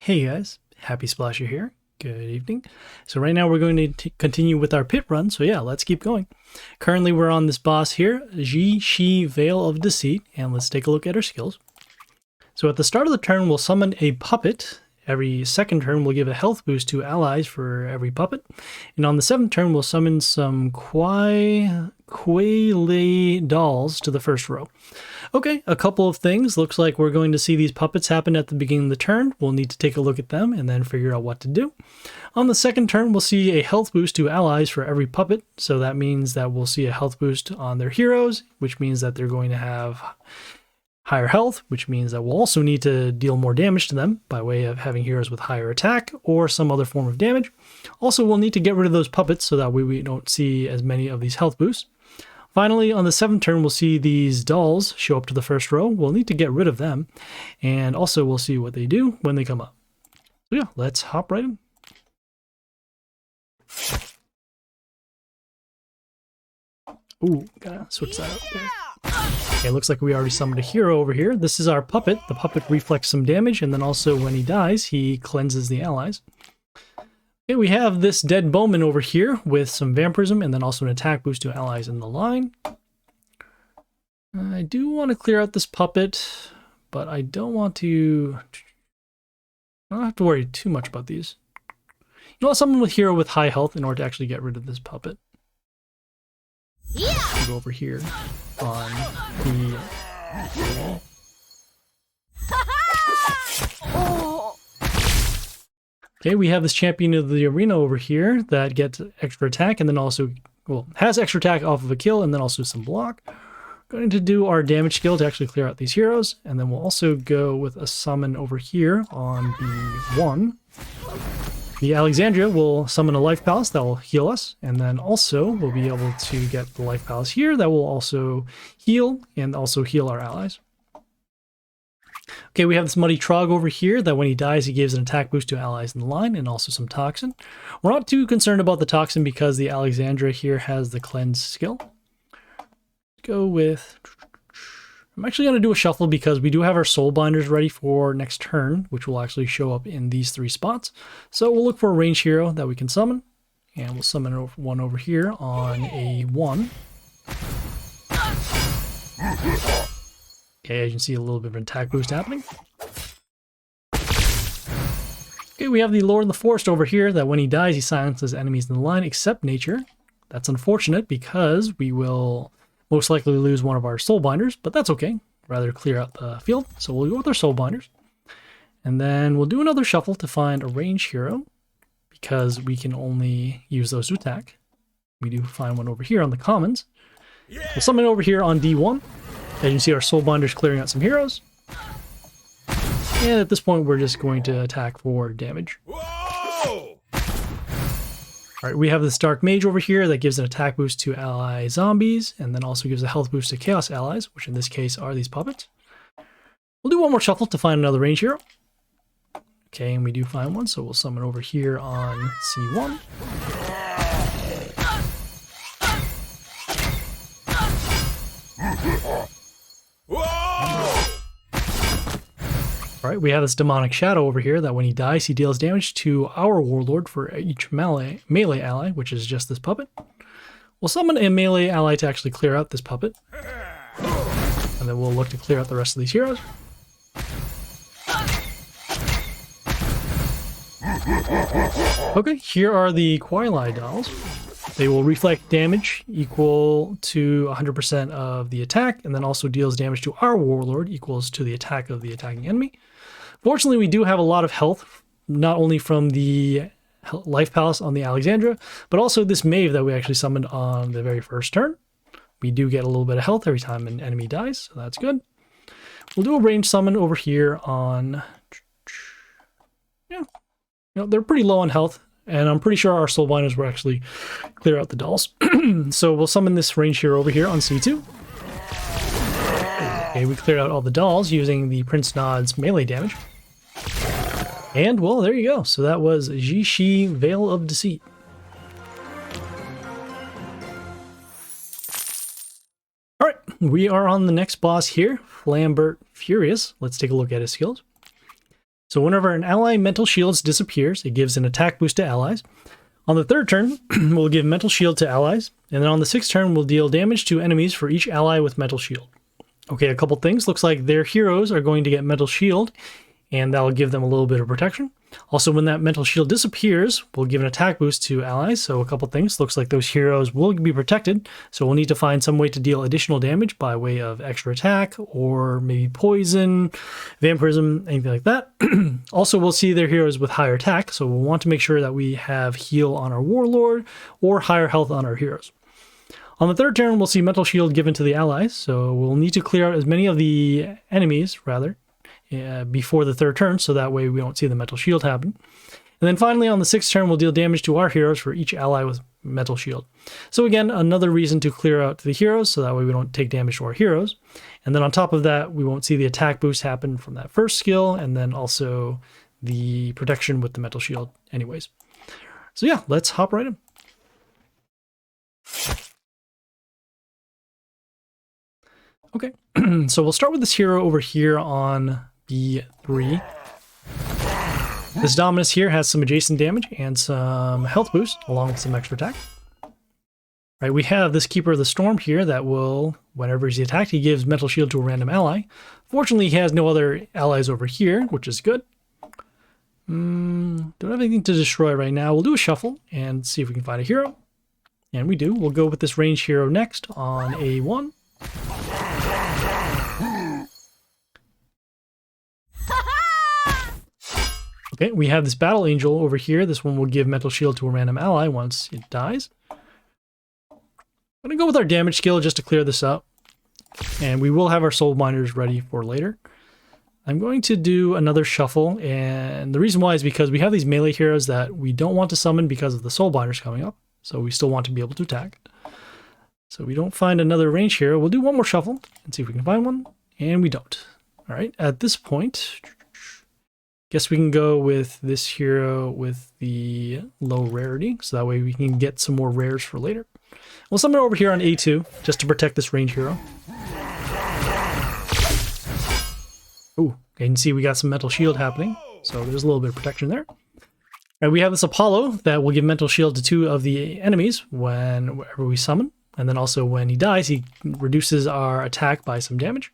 Hey guys, Happy Splasher here. Good evening. So right now we're going to continue with our pit run, so yeah, let's keep going. Currently we're on this boss here, She Veil of Deceit, and let's take a look at her skills. So at the start of the turn we'll summon a puppet. Every second turn we'll give a health boost to allies for every puppet. And on the 7th turn we'll summon some Quayle dolls to the first row. Okay, a couple of things. Looks like we're going to see these puppets happen at the beginning of the turn. We'll need to take a look at them and then figure out what to do. On the 2nd turn, we'll see a health boost to allies for every puppet. So that means that we'll see a health boost on their heroes, which means that they're going to have higher health, which means that we'll also need to deal more damage to them by way of having heroes with higher attack or some other form of damage. Also, we'll need to get rid of those puppets so that way we don't see as many of these health boosts. Finally, on the 7th turn, we'll see these dolls show up to the first row. We'll need to get rid of them. And also, we'll see what they do when they come up. So yeah, let's hop right in. Ooh, gotta switch that up there. Okay, looks like we already summoned a hero over here. This is our puppet. The puppet reflects some damage, and then also when he dies, he cleanses the allies. Okay, we have this dead bowman over here with some vampirism and then also an attack boost to allies in the line. I do want to clear out this puppet, but I don't want to... I don't have to worry too much about these. You want someone with hero with high health in order to actually get rid of this puppet. I'll go over here on the... Okay, we have this champion of the arena over here that gets extra attack and then also, well, has extra attack off of a kill and then also some block. Going to do our damage skill to actually clear out these heroes, and then we'll also go with a summon over here on the 1. The Alexandria will summon a life palace that will heal us, and then also we'll be able to get the life palace here that will also heal and also heal our allies. Okay, we have this Muddy Trog over here that when he dies, he gives an attack boost to allies in the line and also some toxin. We're not too concerned about the toxin because the Alexandra here has the cleanse skill. Go with... I'm actually going to do a shuffle because we do have our soul binders ready for next turn, which will actually show up in these 3 spots. So we'll look for a range hero that we can summon, and we'll summon one over here on a 1. Okay, as you can see a little bit of an attack boost happening. Okay, we have the Lord in the Forest over here that when he dies, he silences enemies in the line except nature. That's unfortunate because we will most likely lose one of our soul binders, but that's okay. Rather clear out the field, so we'll go with our soul binders. And then we'll do another shuffle to find a range hero because we can only use those to attack. We do find one over here on the commons. We'll summon it over here on D1. As you can see, our soul binders clearing out some heroes. And at this point, we're just going to attack for damage. Whoa! Alright, we have this Dark Mage over here that gives an attack boost to ally zombies, and then also gives a health boost to Chaos allies, which in this case are these puppets. We'll do one more shuffle to find another range hero. Okay, and we do find one, so we'll summon over here on C1. Alright, we have this Demonic Shadow over here that when he dies, he deals damage to our Warlord for each melee ally, which is just this puppet. We'll summon a melee ally to actually clear out this puppet. And then we'll look to clear out the rest of these heroes. Okay, here are the Quayle dolls. They will reflect damage equal to 100% of the attack, and then also deals damage to our Warlord equals to the attack of the attacking enemy. Fortunately, we do have a lot of health, not only from the life palace on the Alexandra, but also this Mave that we actually summoned on the very first turn. We do get a little bit of health every time an enemy dies, so that's good. We'll do a range summon over here on... Yeah, they're pretty low on health. And I'm pretty sure our soul binders will actually clear out the dolls. So we'll summon this range hero over here on C2. Okay, we cleared out all the dolls using the Prince Nod's melee damage. And, well, there you go. So that was She Veil of Deceit. Alright, we are on the next boss here, Flambert Furious. Let's take a look at his skills. So whenever an ally mental shields disappears, it gives an attack boost to allies. On the third turn, we'll give mental shield to allies, and then on the sixth turn, we'll deal damage to enemies for each ally with mental shield. Okay, a couple things. Looks like their heroes are going to get mental shield, and that'll give them a little bit of protection. Also, when that mental shield disappears, we'll give an attack boost to allies. So a couple things. Looks like those heroes will be protected. So we'll need to find some way to deal additional damage by way of extra attack or maybe poison, vampirism, anything like that. Also, we'll see their heroes with higher attack. So we'll want to make sure that we have heal on our warlord or higher health on our heroes. On the third turn, we'll see mental shield given to the allies. So we'll need to clear out as many of the enemies, before the third turn, so that way we don't see the mental shield happen. And then finally, on the sixth turn, we'll deal damage to our heroes for each ally with mental shield. So again, another reason to clear out the heroes, so that way we don't take damage to our heroes. And then on top of that, we won't see the attack boost happen from that first skill, and then also the protection with the mental shield anyways. So yeah, let's hop right in. Okay, so we'll start with this hero over here on B3. This Dominus here has some adjacent damage and some health boost, along with some extra attack. Right, we have this Keeper of the Storm here that will, whenever he's attacked, he gives mental shield to a random ally. Fortunately, he has no other allies over here, which is good. Don't have anything to destroy right now. We'll do a shuffle and see if we can find a hero. And we do. We'll go with this ranged hero next on A1. Okay, we have this Battle Angel over here. This one will give mental shield to a random ally once it dies. I'm going to go with our damage skill just to clear this up. And we will have our soul binders ready for later. I'm going to do another shuffle, and the reason why is because we have these melee heroes that we don't want to summon because of the soul binders coming up. So we still want to be able to attack. So we don't find another range hero. We'll do one more shuffle and see if we can find one. And we don't. All right, at this point, guess we can go with this hero with the low rarity, so that way we can get some more rares for later. We'll summon it over here on A2, just to protect this range hero. Ooh, okay, you can see we got some mental shield happening, so there's a little bit of protection there. All right, we have this Apollo that will give mental shield to 2 of the enemies whenever we summon, and then also when he dies, he reduces our attack by some damage.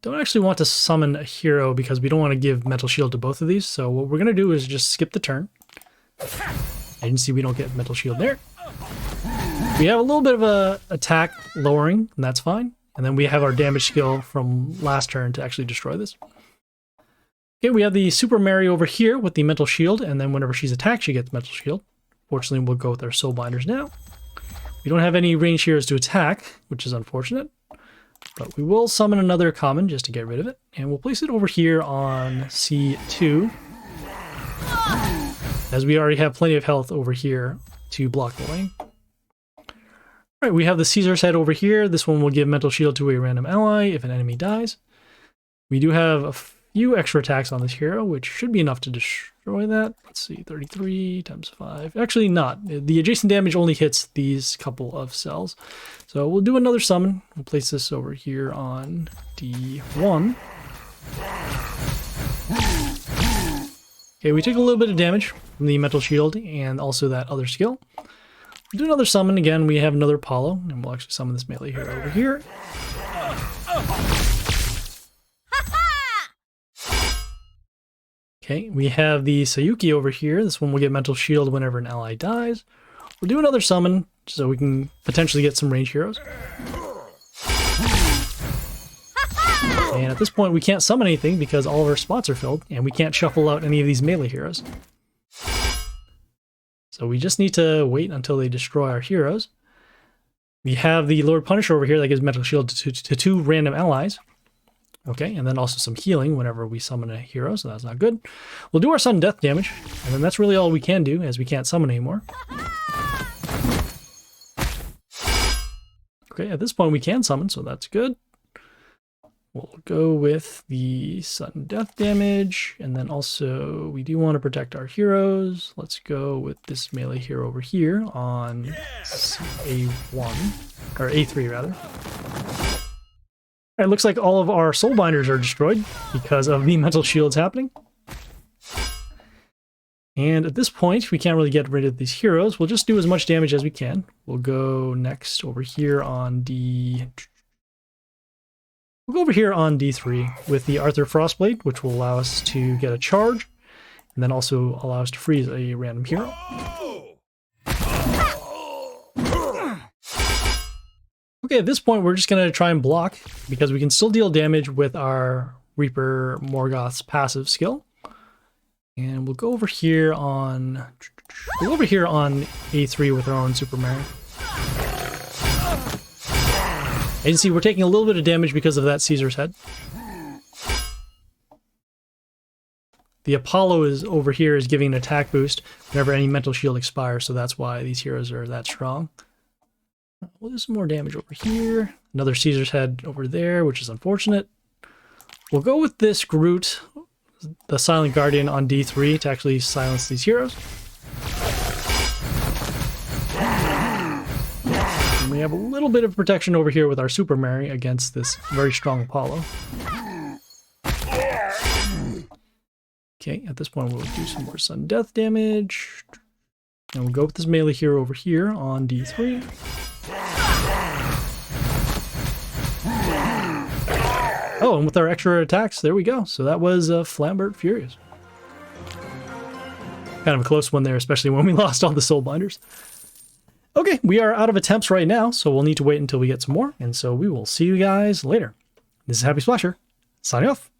Don't actually want to summon a hero because we don't want to give mental shield to both of these. So what we're going to do is just skip the turn. And you can see we don't get mental shield there. We have a little bit of a attack lowering, and that's fine. And then we have our damage skill from last turn to actually destroy this. Okay, we have the Super Mary over here with the mental shield, and then whenever she's attacked, she gets mental shield. Fortunately, we'll go with our soul binders now. We don't have any range heroes to attack, which is unfortunate. But we will summon another common just to get rid of it. And we'll place it over here on C2. As we already have plenty of health over here to block the lane. Alright, we have the Caesar's head over here. This one will give mental shield to a random ally if an enemy dies. We do have a few extra attacks on this hero, which should be enough to destroy that. Let's see, 33 times 5. Actually not. The adjacent damage only hits these couple of cells. So we'll do another summon. We'll place this over here on D1. Okay, we take a little bit of damage from the mental shield and also that other skill. We'll do another summon again. We have another Apollo, and we'll actually summon this melee hero over here. Okay, we have the Sayuki over here. This one will get mental shield whenever an ally dies. We'll do another summon so we can potentially get some range heroes. And at this point we can't summon anything because all of our spots are filled and we can't shuffle out any of these melee heroes. So we just need to wait until they destroy our heroes. We have the Lord Punisher over here that gives mental shield to 2 random allies. Okay, and then also some healing whenever we summon a hero, so that's not good. We'll do our sudden death damage, and then that's really all we can do, as we can't summon anymore. Okay, at this point we can summon, so that's good. We'll go with the sudden death damage, and then also we do want to protect our heroes. Let's go with this melee hero over here on A1, or A3 rather. It looks like all of our soul binders are destroyed because of the mental shields happening. And at this point, we can't really get rid of these heroes. We'll just do as much damage as we can. We'll go next over here on We'll go over here on D3 with the Arthur Frostblade, which will allow us to get a charge, and then also allow us to freeze a random hero. Okay, at this point, we're just going to try and block, because we can still deal damage with our Reaper Morgoth's passive skill. And we'll go over here on A3 with our own Super Mario. As you can see, we're taking a little bit of damage because of that Caesar's head. The Apollo is over here is giving an attack boost whenever any mental shield expires, so that's why these heroes are that strong. We'll do some more damage over here. Another Caesar's head over there, which is unfortunate. We'll go with this Groot, the Silent Guardian, on D3 to actually silence these heroes. And we have a little bit of protection over here with our Super Mary against this very strong Apollo. Okay, at this point we'll do some more sudden death damage. And we'll go with this melee hero over here on D3. Oh, and with our extra attacks, there we go. So that was Flambert Furious. Kind of a close one there, especially when we lost all the soul binders. Okay, we are out of attempts right now, so we'll need to wait until we get some more. And so we will see you guys later. This is Happy Splasher, signing off.